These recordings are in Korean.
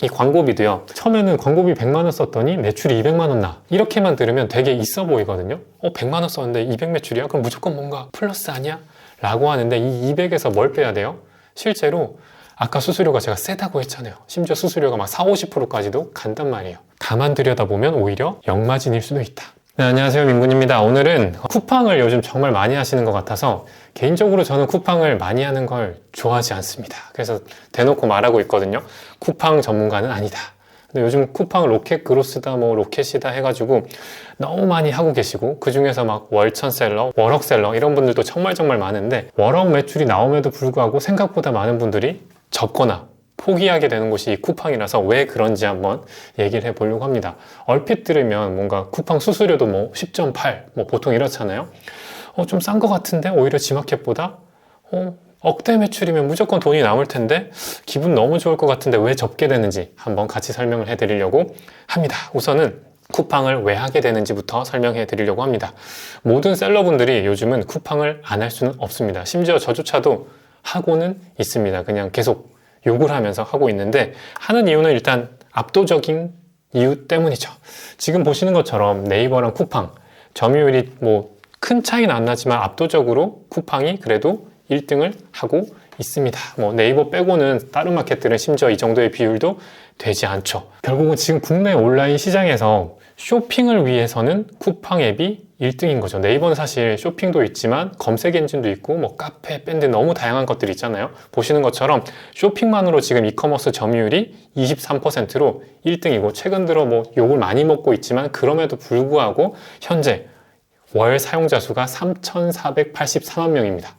이 광고비도요, 처음에는 광고비 100만원 썼더니 매출이 200만원 나, 이렇게만 들으면 되게 있어 보이거든요. 100만원 썼는데 200 매출이야? 그럼 무조건 뭔가 플러스 아니야? 라고 하는데 이 200에서 뭘 빼야 돼요? 실제로 아까 수수료가 제가 세다고 했잖아요. 심지어 수수료가 막 40, 50%까지도 간단 말이에요. 가만 들여다보면 오히려 역마진일 수도 있다. 네, 안녕하세요, 민군입니다. 오늘은 쿠팡을 요즘 정말 많이 하시는 것 같아서 개인적으로 저는 쿠팡을 많이 하는 걸 좋아하지 않습니다. 그래서 대놓고 말하고 있거든요. 쿠팡 전문가는 아니다. 근데 요즘 쿠팡 로켓 그로스다 뭐 로켓이다 해가지고 너무 많이 하고 계시고, 그 중에서 막 월천셀러, 월억셀러 이런 분들도 정말 많은데, 월억 매출이 나옴에도 불구하고 생각보다 많은 분들이 접거나 포기하게 되는 곳이 이 쿠팡이라서 왜 그런지 한번 얘기를 해보려고 합니다. 얼핏 들으면 뭔가 쿠팡 수수료도 뭐 10.8 뭐 보통 이렇잖아요. 좀 싼 것 같은데 오히려 지마켓보다 억대 매출이면 무조건 돈이 남을 텐데 기분 너무 좋을 것 같은데 왜 접게 되는지 한번 같이 설명을 해드리려고 합니다. 우선은 쿠팡을 왜 하게 되는지부터 설명해 드리려고 합니다. 모든 셀러분들이 요즘은 쿠팡을 안 할 수는 없습니다. 심지어 저조차도 하고는 있습니다. 그냥 계속 욕을 하면서 하고 있는데, 하는 이유는 일단 압도적인 이유 때문이죠. 지금 보시는 것처럼 네이버랑 쿠팡 점유율이 뭐 큰 차이는 안 나지만 압도적으로 쿠팡이 그래도 1등을 하고 있습니다. 뭐 네이버 빼고는 다른 마켓들은 심지어 이 정도의 비율도 되지 않죠. 결국은 지금 국내 온라인 시장에서 쇼핑을 위해서는 쿠팡 앱이 1등인 거죠. 네이버는 사실 쇼핑도 있지만 검색 엔진도 있고 뭐 카페, 밴드 너무 다양한 것들이 있잖아요. 보시는 것처럼 쇼핑만으로 지금 이커머스 점유율이 23%로 1등이고, 최근 들어 뭐 욕을 많이 먹고 있지만 그럼에도 불구하고 현재 월 사용자 수가 3,483만 명입니다.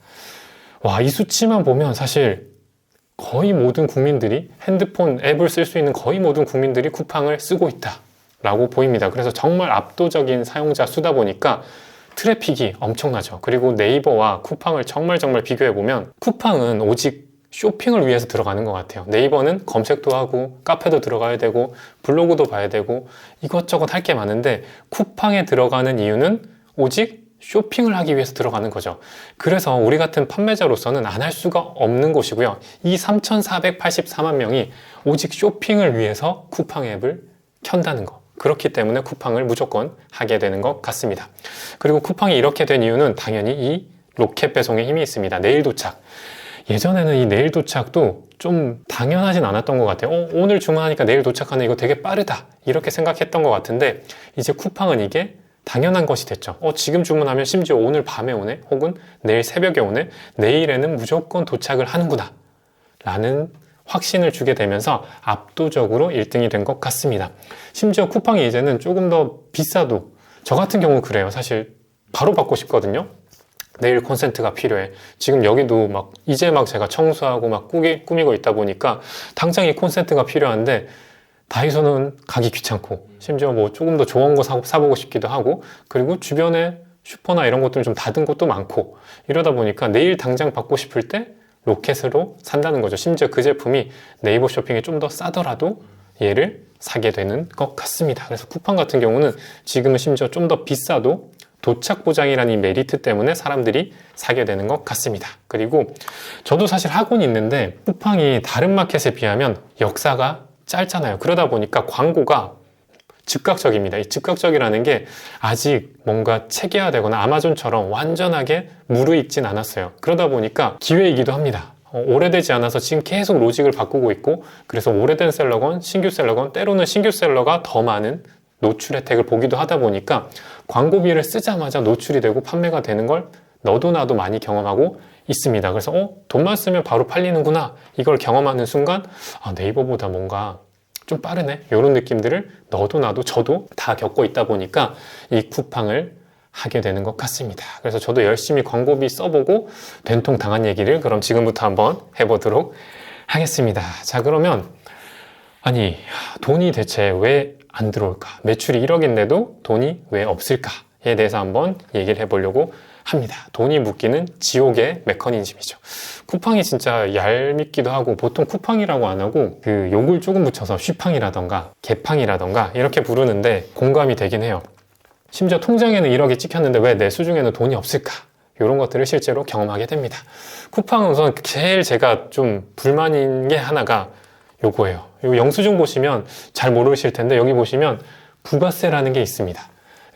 와, 이 수치만 보면 사실 거의 모든 국민들이, 핸드폰 앱을 쓸 수 있는 거의 모든 국민들이 쿠팡을 쓰고 있다 라고 보입니다. 그래서 정말 압도적인 사용자 수다 보니까 트래픽이 엄청나죠. 그리고 네이버와 쿠팡을 정말 비교해보면 쿠팡은 오직 쇼핑을 위해서 들어가는 것 같아요. 네이버는 검색도 하고 카페도 들어가야 되고 블로그도 봐야 되고 이것저것 할 게 많은데, 쿠팡에 들어가는 이유는 오직 쇼핑을 하기 위해서 들어가는 거죠. 그래서 우리 같은 판매자로서는 안 할 수가 없는 곳이고요. 이 3,484만 명이 오직 쇼핑을 위해서 쿠팡 앱을 켠다는 거. 그렇기 때문에 쿠팡을 무조건 하게 되는 것 같습니다. 그리고 쿠팡이 이렇게 된 이유는 당연히 이 로켓 배송의 힘이 있습니다. 내일 도착. 예전에는 이 내일 도착도 좀 당연하진 않았던 것 같아요. 오늘 주문하니까 내일 도착하네, 이거 되게 빠르다, 이렇게 생각했던 것 같은데, 이제 쿠팡은 이게 당연한 것이 됐죠. 지금 주문하면 심지어 오늘 밤에 오네, 혹은 내일 새벽에 오네, 내일에는 무조건 도착을 하는구나 라는 확신을 주게 되면서 압도적으로 1등이 된 것 같습니다. 심지어 쿠팡이 이제는 조금 더 비싸도, 저 같은 경우 그래요. 사실 바로 받고 싶거든요. 내일 콘센트가 필요해. 지금 여기도 막 이제 막 제가 청소하고 막 꾸미고 있다 보니까 당장 이 콘센트가 필요한데, 다이소는 가기 귀찮고 심지어 뭐 조금 더 좋은 거 사보고 싶기도 하고, 그리고 주변에 슈퍼나 이런 것들은 좀 닫은 곳도 많고, 이러다 보니까 내일 당장 받고 싶을 때 로켓으로 산다는 거죠. 심지어 그 제품이 네이버 쇼핑이 좀 더 싸더라도 얘를 사게 되는 것 같습니다. 그래서 쿠팡 같은 경우는 지금은 심지어 좀 더 비싸도 도착 보장이라는 이 메리트 때문에 사람들이 사게 되는 것 같습니다. 그리고 저도 사실 하고는 있는데, 쿠팡이 다른 마켓에 비하면 역사가 짧잖아요. 그러다 보니까 광고가 즉각적입니다. 이 즉각적이라는 게 아직 뭔가 체계화되거나 아마존처럼 완전하게 무르익진 않았어요. 그러다 보니까 기회이기도 합니다. 오래되지 않아서 지금 계속 로직을 바꾸고 있고, 그래서 오래된 셀러건 신규 셀러건, 때로는 신규 셀러가 더 많은 노출 혜택을 보기도 하다 보니까 광고비를 쓰자마자 노출이 되고 판매가 되는 걸 너도 나도 많이 경험하고 있습니다. 그래서 돈만 쓰면 바로 팔리는구나, 이걸 경험하는 순간 네이버보다 뭔가 좀 빠르네, 이런 느낌들을 너도 나도 저도 다 겪고 있다 보니까 이 쿠팡을 하게 되는 것 같습니다. 그래서 저도 열심히 광고비 써보고 된통 당한 얘기를 그럼 지금부터 한번 해보도록 하겠습니다. 자, 그러면 아니, 돈이 대체 왜 안 들어올까? 매출이 1억인데도 돈이 왜 없을까에 대해서 한번 얘기를 해보려고 합니다. 돈이 묶이는 지옥의 메커니즘이죠. 쿠팡이 진짜 얄밉기도 하고, 보통 쿠팡이라고 안 하고 그 욕을 조금 붙여서 쉬팡이라던가 개팡이라던가 이렇게 부르는데 공감이 되긴 해요. 심지어 통장에는 1억이 찍혔는데 왜 내 수중에는 돈이 없을까? 이런 것들을 실제로 경험하게 됩니다. 쿠팡은 우선 제일 제가 좀 불만인 게 하나가 요거예요. 요 영수증 보시면 잘 모르실 텐데 여기 보시면 부가세라는 게 있습니다.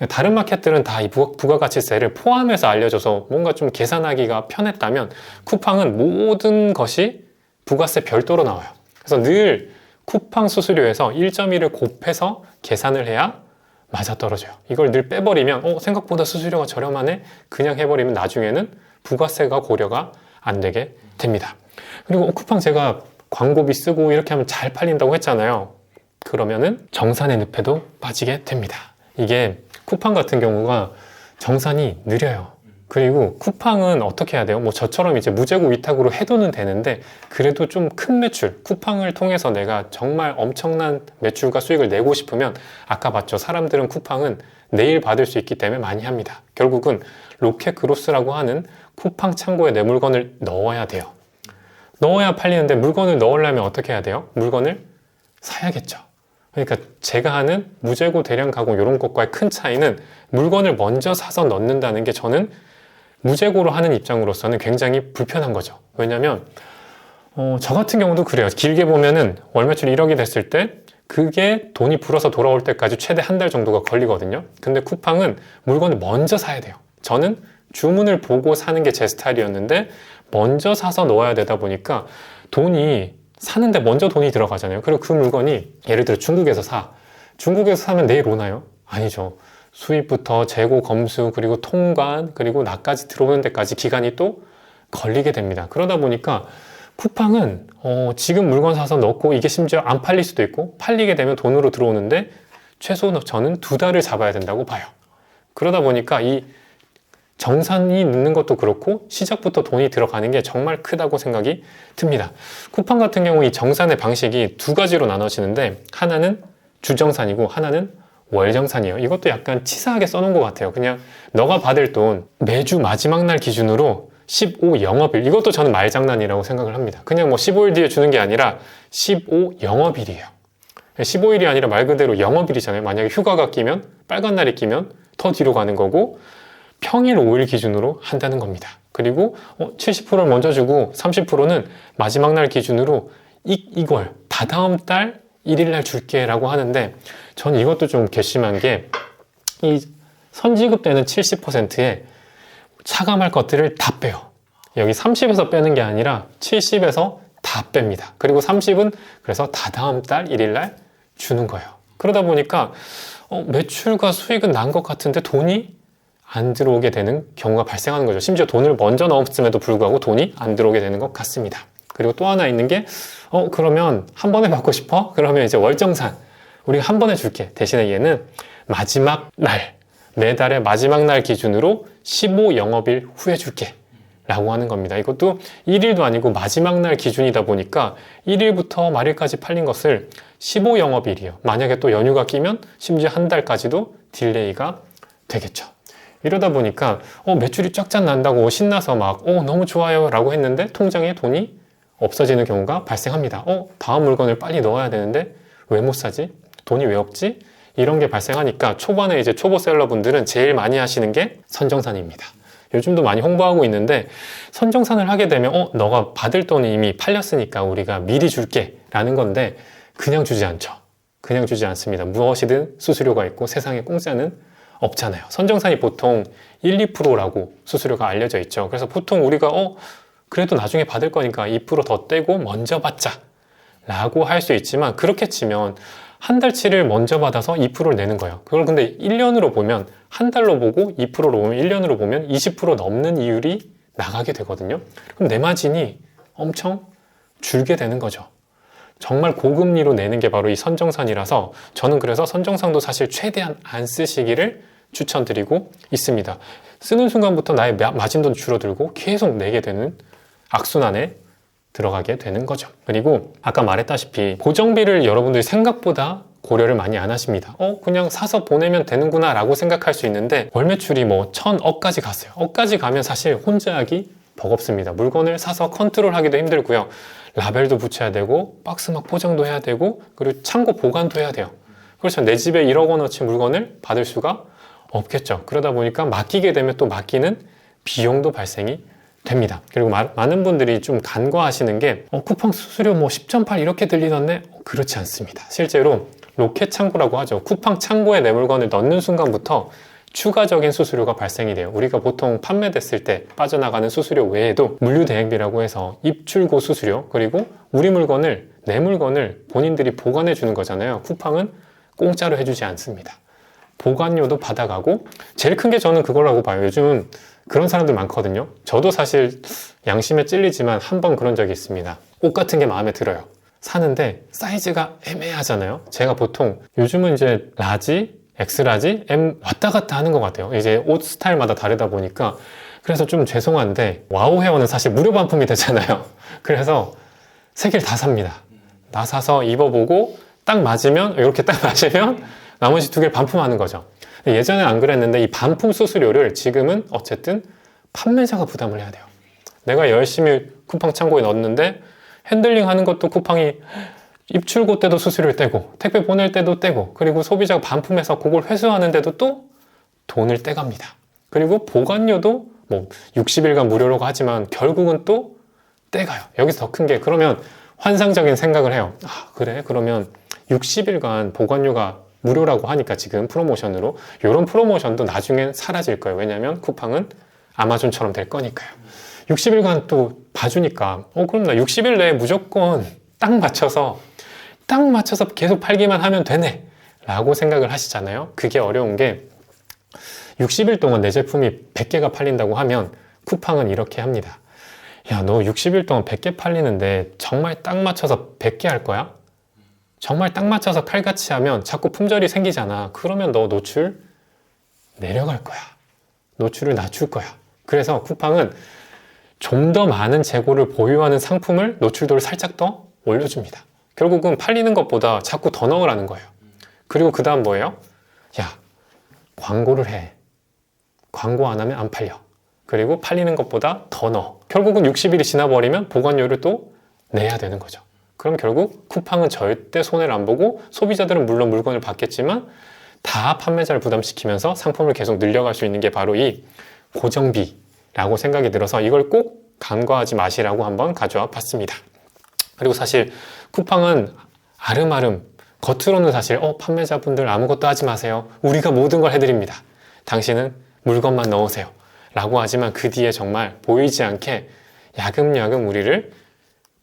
다른 마켓들은 다 이 부가가치세를 포함해서 알려줘서 뭔가 좀 계산하기가 편했다면 쿠팡은 모든 것이 부가세 별도로 나와요. 그래서 늘 쿠팡 수수료에서 1.1을 곱해서 계산을 해야 맞아떨어져요. 이걸 늘 빼버리면 생각보다 수수료가 저렴하네? 그냥 해버리면 나중에는 부가세가 고려가 안 되게 됩니다. 그리고 쿠팡 제가 광고비 쓰고 이렇게 하면 잘 팔린다고 했잖아요. 그러면은 정산의 늪에도 빠지게 됩니다. 이게 쿠팡 같은 경우가 정산이 느려요. 그리고 쿠팡은 어떻게 해야 돼요? 뭐 저처럼 이제 무재고 위탁으로 해도는 되는데 그래도 좀 큰 매출, 쿠팡을 통해서 내가 정말 엄청난 매출과 수익을 내고 싶으면 아까 봤죠? 사람들은 쿠팡은 내일 받을 수 있기 때문에 많이 합니다. 결국은 로켓그로스라고 하는 쿠팡 창고에 내 물건을 넣어야 돼요. 넣어야 팔리는데 물건을 넣으려면 어떻게 해야 돼요? 물건을 사야겠죠. 그러니까 제가 하는 무재고 대량 가공 이런 것과의 큰 차이는 물건을 먼저 사서 넣는다는 게 저는 무재고로 하는 입장으로서는 굉장히 불편한 거죠. 왜냐면 저 같은 경우도 그래요. 길게 보면은 월 매출 1억이 됐을 때 그게 돈이 불어서 돌아올 때까지 최대 한 달 정도가 걸리거든요. 근데 쿠팡은 물건을 먼저 사야 돼요. 저는 주문을 보고 사는 게 제 스타일이었는데 먼저 사서 넣어야 되다 보니까 돈이 사는데 먼저 돈이 들어가잖아요. 그리고 그 물건이 예를 들어 중국에서 사면 내일 오나요? 아니죠. 수입부터 재고 검수 그리고 통관 그리고 나까지 들어오는 데까지 기간이 또 걸리게 됩니다. 그러다 보니까 쿠팡은 지금 물건 사서 넣고 이게 심지어 안 팔릴 수도 있고 팔리게 되면 돈으로 들어오는데 최소 저는 2달을 잡아야 된다고 봐요. 그러다 보니까 이 정산이 늦는 것도 그렇고 시작부터 돈이 들어가는 게 정말 크다고 생각이 듭니다. 쿠팡 같은 경우 이 정산의 방식이 두 가지로 나눠지는데 하나는 주정산이고 하나는 월정산이에요. 이것도 약간 치사하게 써놓은 것 같아요. 그냥 너가 받을 돈 매주 마지막 날 기준으로 15 영업일, 이것도 저는 말장난이라고 생각을 합니다. 그냥 뭐 15일 뒤에 주는 게 아니라 15 영업일이에요. 15일이 아니라 말 그대로 영업일이잖아요. 만약에 휴가가 끼면 빨간 날이 끼면 더 뒤로 가는 거고 평일 5일 기준으로 한다는 겁니다. 그리고 70%를 먼저 주고 30%는 마지막 날 기준으로 이걸 다다음 달 1일 날 줄게 라고 하는데 저는 이것도 좀 괘씸한 게 이 선지급되는 70%에 차감할 것들을 다 빼요. 여기 30에서 빼는 게 아니라 70에서 다 뺍니다. 그리고 30은 그래서 다다음 달 1일 날 주는 거예요. 그러다 보니까 매출과 수익은 난 것 같은데 돈이 안 들어오게 되는 경우가 발생하는 거죠. 심지어 돈을 먼저 넣었음에도 불구하고 돈이 안 들어오게 되는 것 같습니다. 그리고 또 하나 있는 게 그러면 한 번에 받고 싶어? 그러면 이제 월정산 우리가 한 번에 줄게. 대신에 얘는 마지막 날 매달의 마지막 날 기준으로 15 영업일 후에 줄게 라고 하는 겁니다. 이것도 1일도 아니고 마지막 날 기준이다 보니까 1일부터 말일까지 팔린 것을 15 영업일이에요. 만약에 또 연휴가 끼면 심지어 한 달까지도 딜레이가 되겠죠. 이러다 보니까 매출이 쫙쫙 난다고 신나서 막 너무 좋아요 라고 했는데 통장에 돈이 없어지는 경우가 발생합니다. 다음 물건을 빨리 넣어야 되는데 왜 못 사지? 돈이 왜 없지? 이런 게 발생하니까 초반에 이제 초보 셀러분들은 제일 많이 하시는 게 선정산입니다. 요즘도 많이 홍보하고 있는데 선정산을 하게 되면 너가 받을 돈이 이미 팔렸으니까 우리가 미리 줄게 라는 건데 그냥 주지 않죠. 그냥 주지 않습니다. 무엇이든 수수료가 있고 세상에 공짜는 없잖아요. 선정산이 보통 1, 2%라고 수수료가 알려져 있죠. 그래서 보통 우리가 그래도 나중에 받을 거니까 2%더 떼고 먼저 받자 라고 할 수 있지만 그렇게 치면 한 달치를 먼저 받아서 2%를 내는 거예요. 그걸 근데 1년으로 보면 한 달로 보고 2%로 보면 1년으로 보면 20% 넘는 이율이 나가게 되거든요. 그럼 내 마진이 엄청 줄게 되는 거죠. 정말 고금리로 내는 게 바로 이 선정산이라서 저는 그래서 선정산도 사실 최대한 안 쓰시기를 추천드리고 있습니다. 쓰는 순간부터 나의 마진도 줄어들고 계속 내게 되는 악순환에 들어가게 되는 거죠. 그리고 아까 말했다시피 고정비를 여러분들이 생각보다 고려를 많이 안 하십니다. 그냥 사서 보내면 되는구나 라고 생각할 수 있는데 월 매출이 뭐 1000억까지 갔어요. 억까지 가면 사실 혼자 하기 버겁습니다. 물건을 사서 컨트롤 하기도 힘들고요. 라벨도 붙여야 되고 박스 막 포장도 해야 되고 그리고 창고 보관도 해야 돼요. 그렇죠. 내 집에 1억 원어치 물건을 받을 수가 없겠죠. 그러다 보니까 맡기게 되면 또 맡기는 비용도 발생이 됩니다. 그리고 많은 분들이 좀 간과하시는 게 쿠팡 수수료 뭐 10.8 이렇게 들리던데 그렇지 않습니다. 실제로 로켓 창구라고 하죠. 쿠팡 창구에 내 물건을 넣는 순간부터 추가적인 수수료가 발생이 돼요. 우리가 보통 판매됐을 때 빠져나가는 수수료 외에도 물류대행비라고 해서 입출고 수수료, 그리고 우리 물건을, 내 물건을 본인들이 보관해 주는 거잖아요. 쿠팡은 공짜로 해주지 않습니다. 보관료도 받아가고, 제일 큰 게 저는 그거라고 봐요. 요즘은 그런 사람들 많거든요. 저도 사실 양심에 찔리지만 한 번 그런 적이 있습니다. 옷 같은 게 마음에 들어요. 사는데 사이즈가 애매하잖아요. 제가 보통 요즘은 이제 라지, 엑스라지, M 왔다 갔다 하는 것 같아요. 이제 옷 스타일마다 다르다 보니까. 그래서 좀 죄송한데 와우 헤어는 사실 무료 반품이 되잖아요. 그래서 세 개를 다 삽니다. 다 사서 입어보고 딱 맞으면, 이렇게 딱 맞으면 나머지 두 개를 반품하는 거죠. 예전엔 안 그랬는데 이 반품 수수료를 지금은 어쨌든 판매자가 부담을 해야 돼요. 내가 열심히 쿠팡 창고에 넣었는데 핸들링 하는 것도 쿠팡이 입출고 때도 수수료를 떼고, 택배 보낼 때도 떼고, 그리고 소비자가 반품해서 그걸 회수하는데도 또 돈을 떼갑니다. 그리고 보관료도 뭐 60일간 무료라고 하지만 결국은 또 떼가요. 여기서 더 큰 게, 그러면 환상적인 생각을 해요. 아, 그래? 그러면 60일간 보관료가 무료라고 하니까 지금 프로모션으로, 이런 프로모션도 나중엔 사라질 거예요. 왜냐하면 쿠팡은 아마존처럼 될 거니까요. 60일간 또 봐주니까 그럼 나 60일 내에 무조건 딱 맞춰서 계속 팔기만 하면 되네 라고 생각을 하시잖아요. 그게 어려운 게 60일 동안 내 제품이 100개가 팔린다고 하면 쿠팡은 이렇게 합니다. 야, 너 60일 동안 100개 팔리는데 정말 딱 맞춰서 100개 할 거야? 정말 딱 맞춰서 칼같이 하면 자꾸 품절이 생기잖아. 그러면 너 노출 내려갈 거야. 노출을 낮출 거야. 그래서 쿠팡은 좀 더 많은 재고를 보유하는 상품을 노출도를 살짝 더 올려줍니다. 결국은 팔리는 것보다 자꾸 더 넣으라는 거예요. 그리고 그 다음 뭐예요? 야, 광고를 해. 광고 안 하면 안 팔려. 그리고 팔리는 것보다 더 넣어. 결국은 60일이 지나버리면 보관료를 또 내야 되는 거죠. 그럼 결국 쿠팡은 절대 손해를 안 보고, 소비자들은 물론 물건을 받겠지만 다 판매자를 부담시키면서 상품을 계속 늘려갈 수 있는 게 바로 이 고정비라고 생각이 들어서 이걸 꼭 간과하지 마시라고 한번 가져와 봤습니다. 그리고 사실 쿠팡은 아름아름, 겉으로는 사실 판매자분들 아무것도 하지 마세요. 우리가 모든 걸 해드립니다. 당신은 물건만 넣으세요. 라고 하지만 그 뒤에 정말 보이지 않게 야금야금 우리를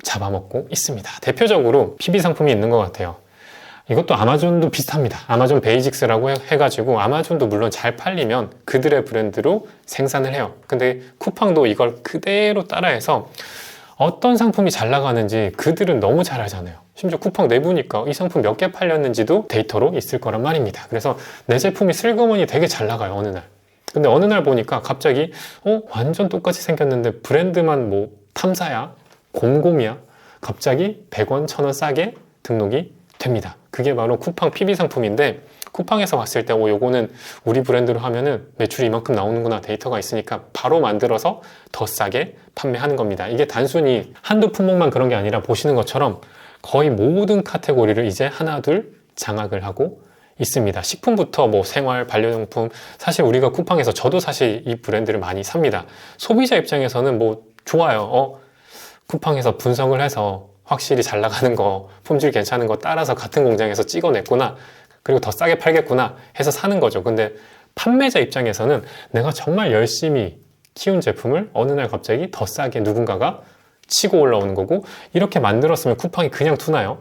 잡아먹고 있습니다. 대표적으로 PB 상품이 있는 것 같아요. 이것도 아마존도 비슷합니다. 아마존 베이직스라고 해가지고 아마존도 물론 잘 팔리면 그들의 브랜드로 생산을 해요. 근데 쿠팡도 이걸 그대로 따라해서 어떤 상품이 잘 나가는지 그들은 너무 잘 알잖아요. 심지어 쿠팡 내부니까 이 상품 몇 개 팔렸는지도 데이터로 있을 거란 말입니다. 그래서 내 제품이 슬그머니 되게 잘 나가요, 어느 날. 근데 어느 날 보니까 갑자기 완전 똑같이 생겼는데 브랜드만 뭐 탐사야, 곰곰이야, 갑자기 100원, 1000원 싸게 등록이 됩니다. 그게 바로 쿠팡 PB 상품인데, 쿠팡에서 봤을 때 요거는 우리 브랜드로 하면은 매출이 이만큼 나오는구나, 데이터가 있으니까 바로 만들어서 더 싸게 판매하는 겁니다. 이게 단순히 한두 품목만 그런 게 아니라 보시는 것처럼 거의 모든 카테고리를 이제 하나 둘 장악을 하고 있습니다. 식품부터 뭐 생활, 반려용품, 사실 우리가 쿠팡에서, 저도 사실 이 브랜드를 많이 삽니다. 소비자 입장에서는 뭐 좋아요. 쿠팡에서 분석을 해서 확실히 잘 나가는 거, 품질 괜찮은 거 따라서 같은 공장에서 찍어냈구나, 그리고 더 싸게 팔겠구나 해서 사는 거죠. 근데 판매자 입장에서는 내가 정말 열심히 키운 제품을 어느 날 갑자기 더 싸게 누군가가 치고 올라오는 거고, 이렇게 만들었으면 쿠팡이 그냥 두나요?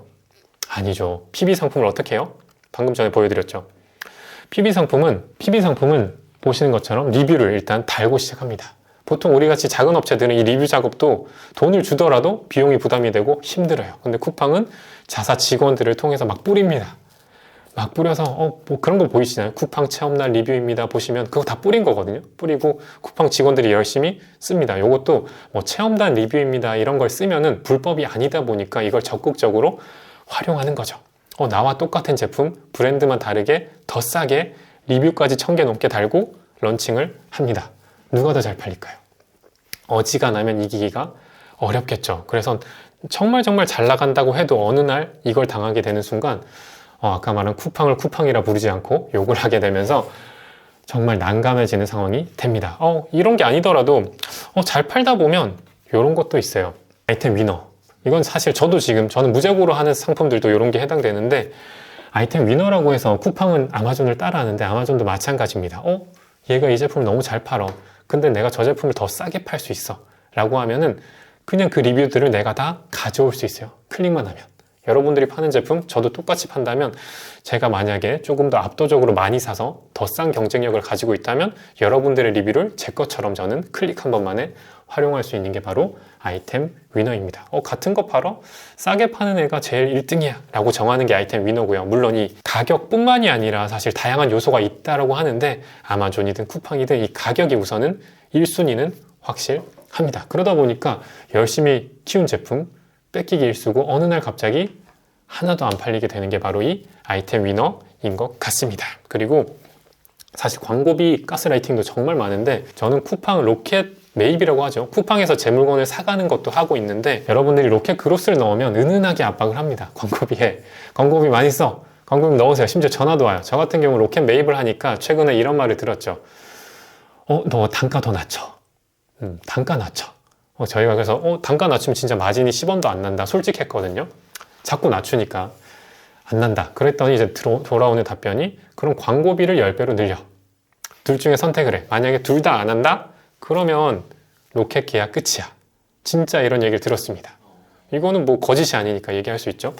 아니죠. PB 상품을 어떻게 해요? 방금 전에 보여드렸죠. PB 상품은 보시는 것처럼 리뷰를 일단 달고 시작합니다. 보통 우리같이 작은 업체들은 이 리뷰 작업도 돈을 주더라도 비용이 부담이 되고 힘들어요. 근데 쿠팡은 자사 직원들을 통해서 막 뿌립니다. 막 뿌려서 뭐 그런 거 보이시나요? 쿠팡 체험날 리뷰입니다. 보시면 그거 다 뿌린 거거든요. 뿌리고 쿠팡 직원들이 열심히 씁니다. 이것도 뭐 체험단 리뷰입니다. 이런 걸 쓰면은 불법이 아니다 보니까 이걸 적극적으로 활용하는 거죠. 나와 똑같은 제품, 브랜드만 다르게 더 싸게 리뷰까지 1000개 넘게 달고 런칭을 합니다. 누가 더 잘 팔릴까요? 어지간하면 이기기가 어렵겠죠. 그래서 정말 잘 나간다고 해도 어느 날 이걸 당하게 되는 순간 아까 말한 쿠팡을 쿠팡이라 부르지 않고 욕을 하게 되면서 정말 난감해지는 상황이 됩니다. 이런 게 아니더라도 잘 팔다 보면 이런 것도 있어요. 아이템 위너. 이건 사실 저는 무재고로 하는 상품들도 이런 게 해당되는데, 아이템 위너라고 해서 쿠팡은 아마존을 따라하는데 아마존도 마찬가지입니다. 얘가 이 제품을 너무 잘 팔어. 근데 내가 저 제품을 더 싸게 팔 수 있어. 라고 하면은 그냥 그 리뷰들을 내가 다 가져올 수 있어요. 클릭만 하면. 여러분들이 파는 제품 저도 똑같이 판다면, 제가 만약에 조금 더 압도적으로 많이 사서 더 싼 경쟁력을 가지고 있다면 여러분들의 리뷰를 제 것처럼 저는 클릭 한 번만에 활용할 수 있는 게 바로 아이템 위너입니다. 같은 거 팔어? 싸게 파는 애가 제일 1등이야 라고 정하는 게 아이템 위너고요. 물론 이 가격뿐만이 아니라 사실 다양한 요소가 있다라고 하는데, 아마존이든 쿠팡이든 이 가격이 우선은 1순위는 확실합니다. 그러다 보니까 열심히 키운 제품 뺏기기 일쑤고 어느 날 갑자기 하나도 안 팔리게 되는 게 바로 이 아이템 위너인 것 같습니다. 그리고 사실 광고비 가스라이팅도 정말 많은데, 저는 쿠팡 로켓 매입이라고 하죠. 쿠팡에서 제 물건을 사가는 것도 하고 있는데, 여러분들이 로켓 그로스를 넣으면 은은하게 압박을 합니다. 광고비에. 광고비 많이 써. 광고비 넣으세요. 심지어 전화도 와요. 저 같은 경우 로켓 매입을 하니까 최근에 이런 말을 들었죠. 너 단가 더 낮춰. 단가 낮춰. 저희가 그래서 단가 낮추면 진짜 마진이 10원도 안 난다 솔직했거든요. 자꾸 낮추니까 안 난다. 그랬더니 이제 돌아오는 답변이, 그럼 광고비를 10배로 늘려. 둘 중에 선택을 해. 만약에 둘 다 안 한다? 그러면 로켓 계약 끝이야. 진짜 이런 얘기를 들었습니다. 이거는 뭐 거짓이 아니니까 얘기할 수 있죠.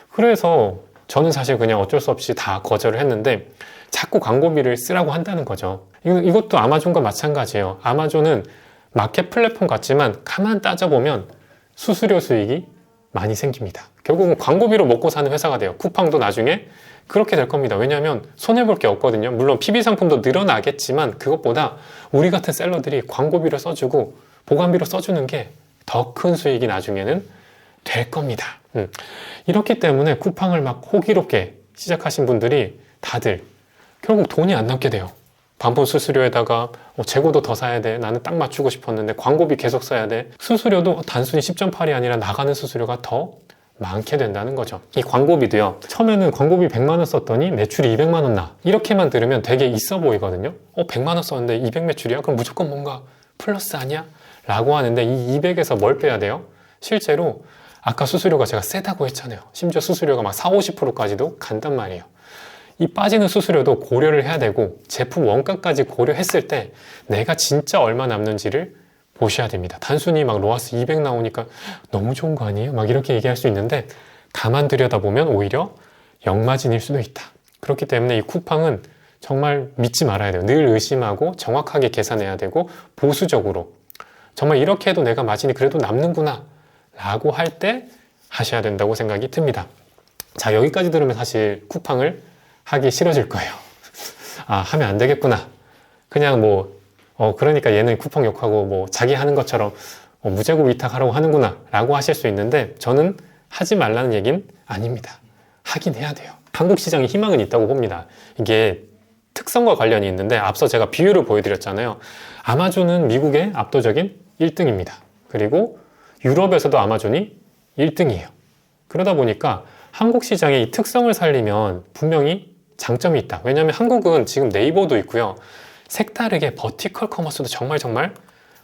그래서 저는 사실 그냥 어쩔 수 없이 다 거절을 했는데, 자꾸 광고비를 쓰라고 한다는 거죠. 이것도 아마존과 마찬가지예요. 아마존은 마켓 플랫폼 같지만 가만 따져보면 수수료 수익이 많이 생깁니다. 결국은 광고비로 먹고 사는 회사가 돼요. 쿠팡도 나중에 그렇게 될 겁니다. 왜냐하면 손해볼 게 없거든요. 물론 PB 상품도 늘어나겠지만 그것보다 우리 같은 셀러들이 광고비로 써주고 보관비로 써주는 게 더 큰 수익이 나중에는 될 겁니다. 이렇기 때문에 쿠팡을 막 호기롭게 시작하신 분들이 다들 결국 돈이 안 남게 돼요. 반품 수수료에다가 재고도 더 사야 돼. 나는 딱 맞추고 싶었는데 광고비 계속 써야 돼. 수수료도 단순히 10.8이 아니라 나가는 수수료가 더 많게 된다는 거죠. 이 광고비도요. 처음에는 광고비 100만 원 썼더니 매출이 200만 원 나. 이렇게만 들으면 되게 있어 보이거든요. 100만 원 썼는데 200 매출이야? 그럼 무조건 뭔가 플러스 아니야? 라고 하는데, 이 200에서 뭘 빼야 돼요? 실제로 아까 수수료가 제가 세다고 했잖아요. 심지어 수수료가 막 40, 50%까지도 간단 말이에요. 이 빠지는 수수료도 고려를 해야 되고, 제품 원가까지 고려했을 때 내가 진짜 얼마 남는지를 보셔야 됩니다. 단순히 막 로아스 200 나오니까 너무 좋은 거 아니에요? 막 이렇게 얘기할 수 있는데, 가만 들여다보면 오히려 역마진일 수도 있다. 그렇기 때문에 이 쿠팡은 정말 믿지 말아야 돼요. 늘 의심하고 정확하게 계산해야 되고, 보수적으로 정말 이렇게 해도 내가 마진이 그래도 남는구나 라고 할 때 하셔야 된다고 생각이 듭니다. 자, 여기까지 들으면 사실 쿠팡을 하기 싫어질 거예요. 하면 안 되겠구나. 그냥 그러니까 얘는 쿠팡 욕하고 자기 하는 것처럼 무재고 위탁하라고 하는구나 라고 하실 수 있는데, 저는 하지 말라는 얘기는 아닙니다. 하긴 해야 돼요. 한국 시장에 희망은 있다고 봅니다. 이게 특성과 관련이 있는데, 앞서 제가 비율을 보여드렸잖아요. 아마존은 미국의 압도적인 1등입니다. 그리고 유럽에서도 아마존이 1등이에요. 그러다 보니까 한국 시장의 이 특성을 살리면 분명히 장점이 있다. 왜냐하면 한국은 지금 네이버도 있고요. 색다르게 버티컬 커머스도 정말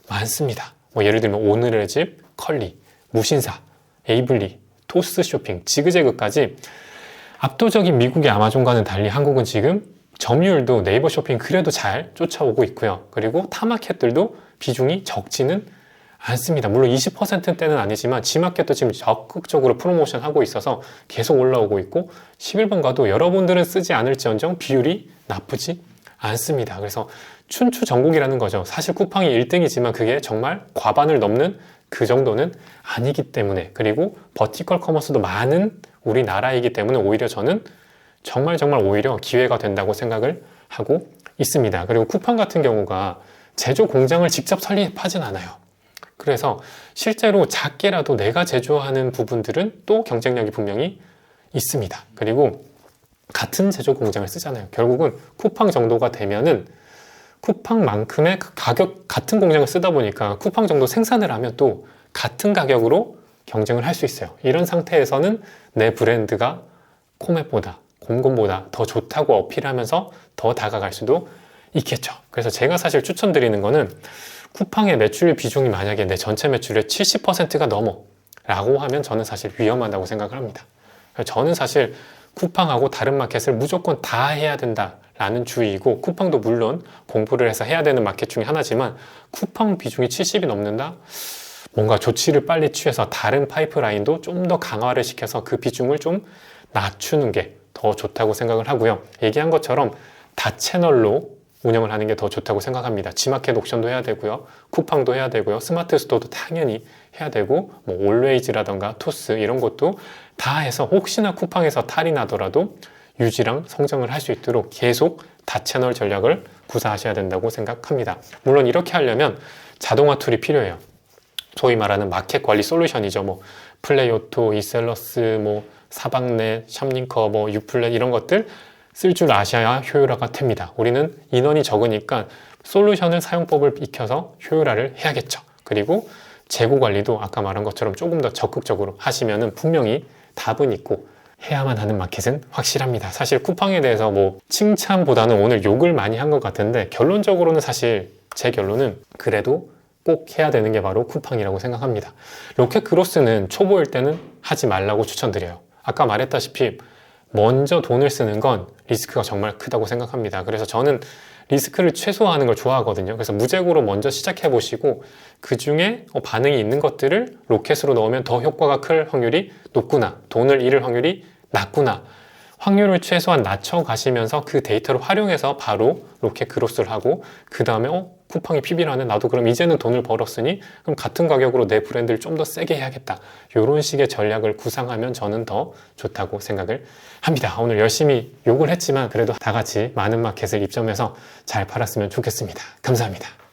많습니다. 예를 들면 오늘의 집, 컬리, 무신사, 에이블리, 토스 쇼핑, 지그재그까지 압도적인 미국의 아마존과는 달리 한국은 지금 점유율도 네이버 쇼핑 그래도 잘 쫓아오고 있고요. 그리고 타마켓들도 비중이 적지는 않습니다. 물론 20%대는 아니지만 지마켓도 지금 적극적으로 프로모션 하고 있어서 계속 올라오고 있고, 11번 가도 여러분들은 쓰지 않을지언정 비율이 나쁘지 않습니다. 그래서 춘추전국이라는 거죠. 사실 쿠팡이 1등이지만 그게 정말 과반을 넘는 그 정도는 아니기 때문에, 그리고 버티컬 커머스도 많은 우리나라이기 때문에 오히려 저는 정말 오히려 기회가 된다고 생각을 하고 있습니다. 그리고 쿠팡 같은 경우가 제조 공장을 직접 설립하진 않아요. 그래서 실제로 작게라도 내가 제조하는 부분들은 또 경쟁력이 분명히 있습니다. 그리고 같은 제조 공장을 쓰잖아요. 결국은 쿠팡 정도가 되면은 쿠팡만큼의 가격 같은 공장을 쓰다 보니까 쿠팡 정도 생산을 하면 또 같은 가격으로 경쟁을 할 수 있어요. 이런 상태에서는 내 브랜드가 코멧보다 곰곰보다 더 좋다고 어필하면서 더 다가갈 수도 있겠죠. 그래서 제가 사실 추천드리는 거는 쿠팡의 매출 비중이 만약에 내 전체 매출의 70%가 넘어 라고 하면 저는 사실 위험하다고 생각을 합니다. 저는 사실 쿠팡하고 다른 마켓을 무조건 다 해야 된다 라는 주의이고, 쿠팡도 물론 공부를 해서 해야 되는 마켓 중에 하나지만 쿠팡 비중이 70이 넘는다? 뭔가 조치를 빨리 취해서 다른 파이프라인도 좀 더 강화를 시켜서 그 비중을 좀 낮추는 게 더 좋다고 생각을 하고요. 얘기한 것처럼 다채널로 운영을 하는 게 더 좋다고 생각합니다. G마켓 옥션도 해야 되고요. 쿠팡도 해야 되고요. 스마트 스토어도 당연히 해야 되고, 뭐 올웨이즈라던가 토스 이런 것도 다 해서 혹시나 쿠팡에서 탈이 나더라도 유지랑 성장을 할 수 있도록 계속 다채널 전략을 구사하셔야 된다고 생각합니다. 물론 이렇게 하려면 자동화 툴이 필요해요. 소위 말하는 마켓 관리 솔루션이죠. 뭐 플레이오토, 이셀러스, 뭐 사박넷, 샵링커, 뭐 유플랫 이런 것들 쓸 줄 아셔야 효율화가 됩니다. 우리는 인원이 적으니까 솔루션을 사용법을 익혀서 효율화를 해야겠죠. 그리고 재고 관리도 아까 말한 것처럼 조금 더 적극적으로 하시면은 분명히 답은 있고 해야만 하는 마켓은 확실합니다. 사실 쿠팡에 대해서 뭐 칭찬보다는 오늘 욕을 많이 한 것 같은데, 결론적으로는 사실 제 결론은 그래도 꼭 해야 되는 게 바로 쿠팡이라고 생각합니다. 로켓 그로스는 초보일 때는 하지 말라고 추천드려요. 아까 말했다시피 먼저 돈을 쓰는 건 리스크가 정말 크다고 생각합니다. 그래서 저는 리스크를 최소화하는 걸 좋아하거든요. 그래서 무재고로 먼저 시작해 보시고 그 중에 반응이 있는 것들을 로켓으로 넣으면 더 효과가 클 확률이 높구나, 돈을 잃을 확률이 낮구나, 확률을 최소한 낮춰 가시면서 그 데이터를 활용해서 바로 로켓 그로스를 하고, 그 다음에 쿠팡이 PB라네, 나도 그럼 이제는 돈을 벌었으니 그럼 같은 가격으로 내 브랜드를 좀 더 세게 해야겠다, 이런 식의 전략을 구상하면 저는 더 좋다고 생각을 합니다. 오늘 열심히 욕을 했지만 그래도 다 같이 많은 마켓을 입점해서 잘 팔았으면 좋겠습니다. 감사합니다.